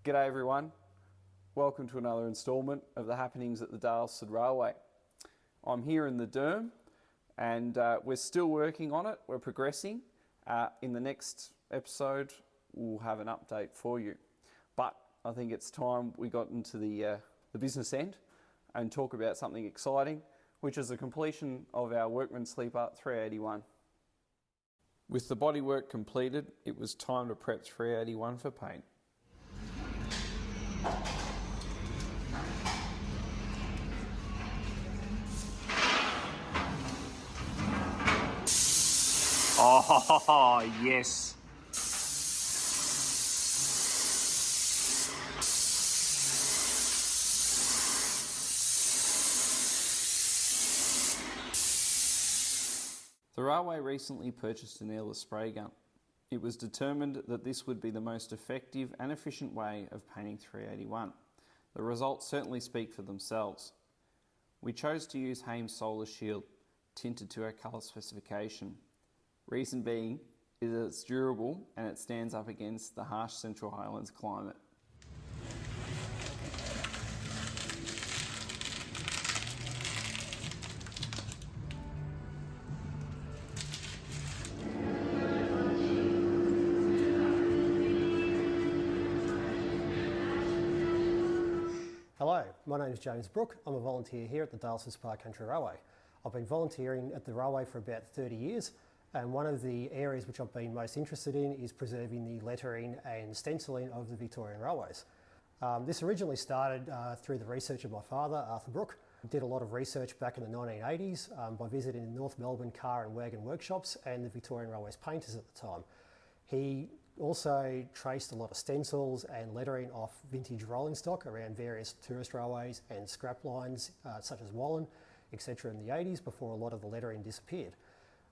G'day everyone, welcome to another instalment of the happenings at the Daylesford Railway. I'm here in the Derm and we're still working on it, we're progressing. In the next episode we'll have an update for you. But I think it's time we got into the business end and talk about something exciting, which is the completion of our Workman Sleeper 381. With the bodywork completed, it was time to prep 381 for paint. Oh, yes. The railway recently purchased an airless spray gun. It was determined that this would be the most effective and efficient way of painting 381. The results certainly speak for themselves. We chose to use Hames Solar Shield, tinted to our colour specification. Reason being is that it's durable and it stands up against the harsh Central Highlands climate. Hello, my name is James Brook. I'm a volunteer here at the Daylesford Country Railway. I've been volunteering at the railway for about 30 years, and one of the areas which I've been most interested in is preserving the lettering and stenciling of the Victorian railways. This originally started through the research of my father, Arthur Brook. Did a lot of research back in the 1980s by visiting the North Melbourne car and wagon workshops and the Victorian Railways painters at the time. He also traced a lot of stencils and lettering off vintage rolling stock around various tourist railways and scrap lines such as Wallen, etc. in the 80s before a lot of the lettering disappeared.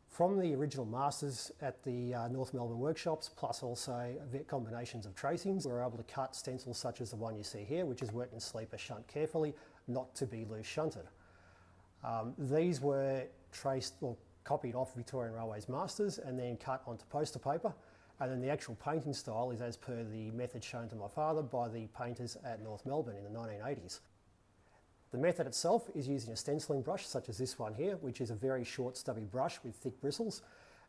From the original masters at the North Melbourne workshops, plus also combinations of tracings, we were able to cut stencils such as the one you see here, which is Workman Sleeper shunt carefully, not to be loose shunted. These were traced or copied off Victorian Railways masters and then cut onto poster paper. And then the actual painting style is as per the method shown to my father by the painters at North Melbourne in the 1980s. The method itself is using a stenciling brush such as this one here, which is a very short stubby brush with thick bristles.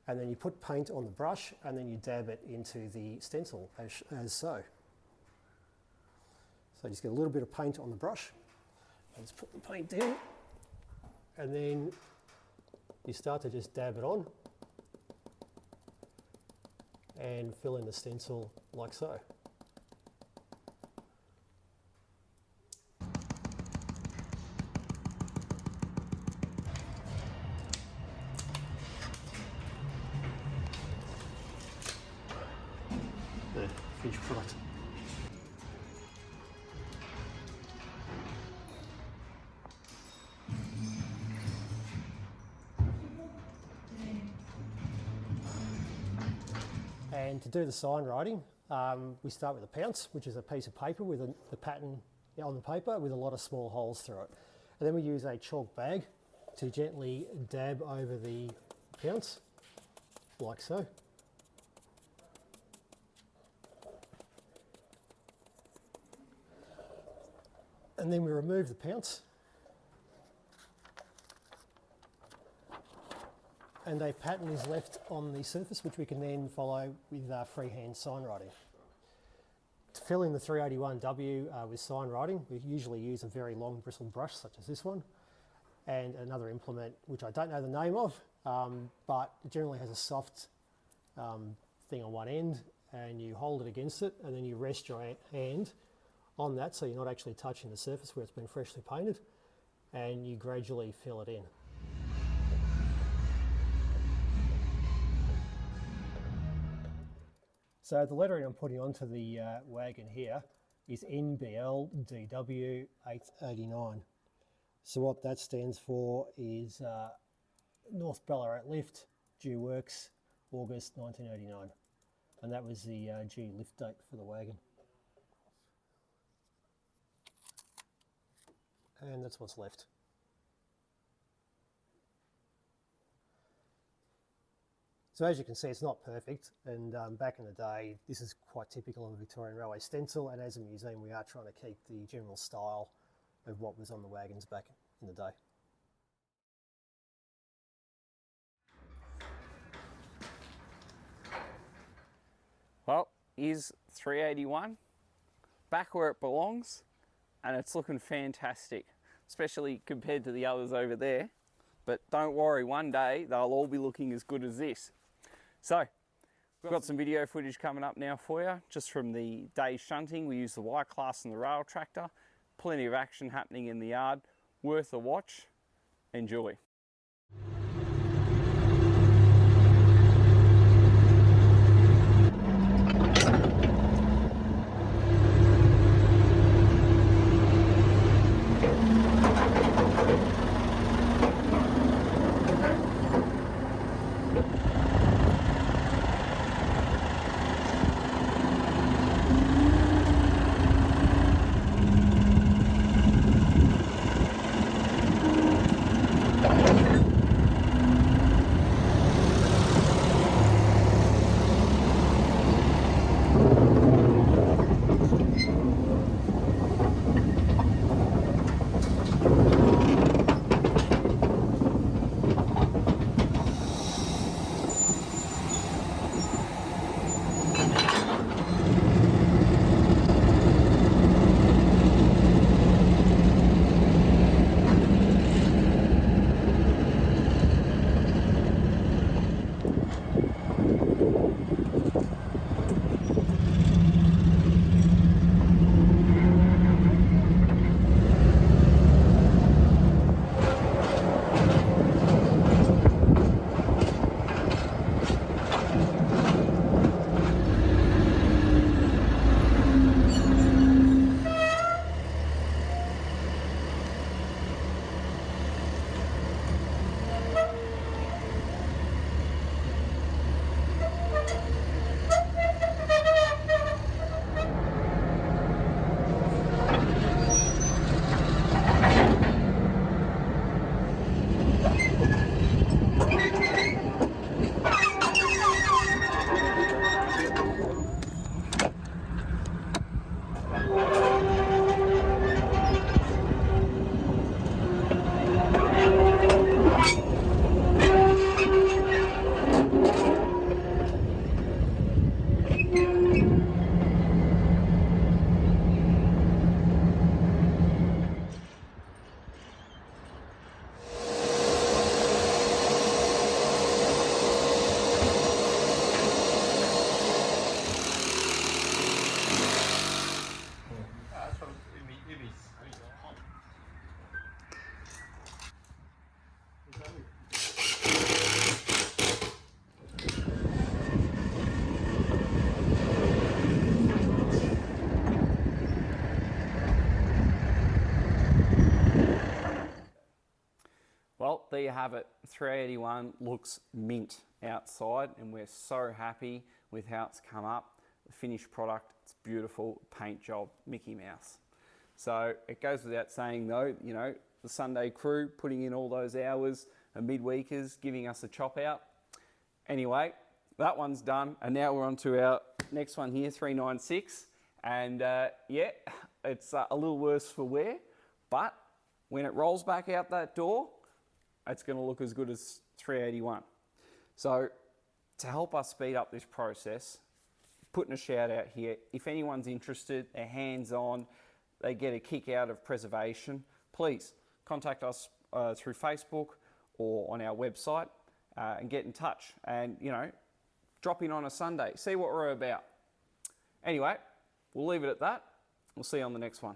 And then you put paint on the brush and then you dab it into the stencil as so. So just get a little bit of paint on the brush. Let's put the paint down. And then you start to just dab it on and fill in the stencil like so. There, finished product. And to do the sign writing, we start with a pounce, which is a piece of paper with the pattern on the paper with a lot of small holes through it. And then we use a chalk bag to gently dab over the pounce, like so. And then we remove the pounce. And a pattern is left on the surface which we can then follow with freehand sign writing. To fill in the 381W with sign writing, we usually use a very long bristled brush such as this one and another implement which I don't know the name of, but it generally has a soft thing on one end and you hold it against it and then you rest your hand on that so you're not actually touching the surface where it's been freshly painted, and you gradually fill it in. So the lettering I'm putting onto the wagon here is NBL DW 889. So what that stands for is North Ballarat Lift, due works, August 1989. And that was the due lift date for the wagon. And that's what's left. So as you can see, it's not perfect, and back in the day, this is quite typical of a Victorian Railway stencil, and as a museum, we are trying to keep the general style of what was on the wagons back in the day. Well, here's 381, back where it belongs, and it's looking fantastic, especially compared to the others over there. But don't worry, one day they'll all be looking as good as this. So, we've got some video footage coming up now for you, just from the day's shunting. We use the Y-class and the rail tractor. Plenty of action happening in the yard. Worth a watch. Enjoy. Well, there you have it. 381 looks mint outside, and we're so happy with how it's come up. The finished product, it's beautiful, paint job, Mickey Mouse. So it goes without saying though, you know, the Sunday crew putting in all those hours and midweekers giving us a chop out. Anyway, that one's done, and now we're on to our next one here, 396. And yeah, it's a little worse for wear, but when it rolls back out that door, it's going to look as good as 381. So to help us speed up this process, putting a shout out here, if anyone's interested, they're hands-on, they get a kick out of preservation, please contact us through Facebook or on our website and get in touch, and you know, drop in on a Sunday, see what we're about. Anyway, we'll leave it at that. We'll see you on the next one.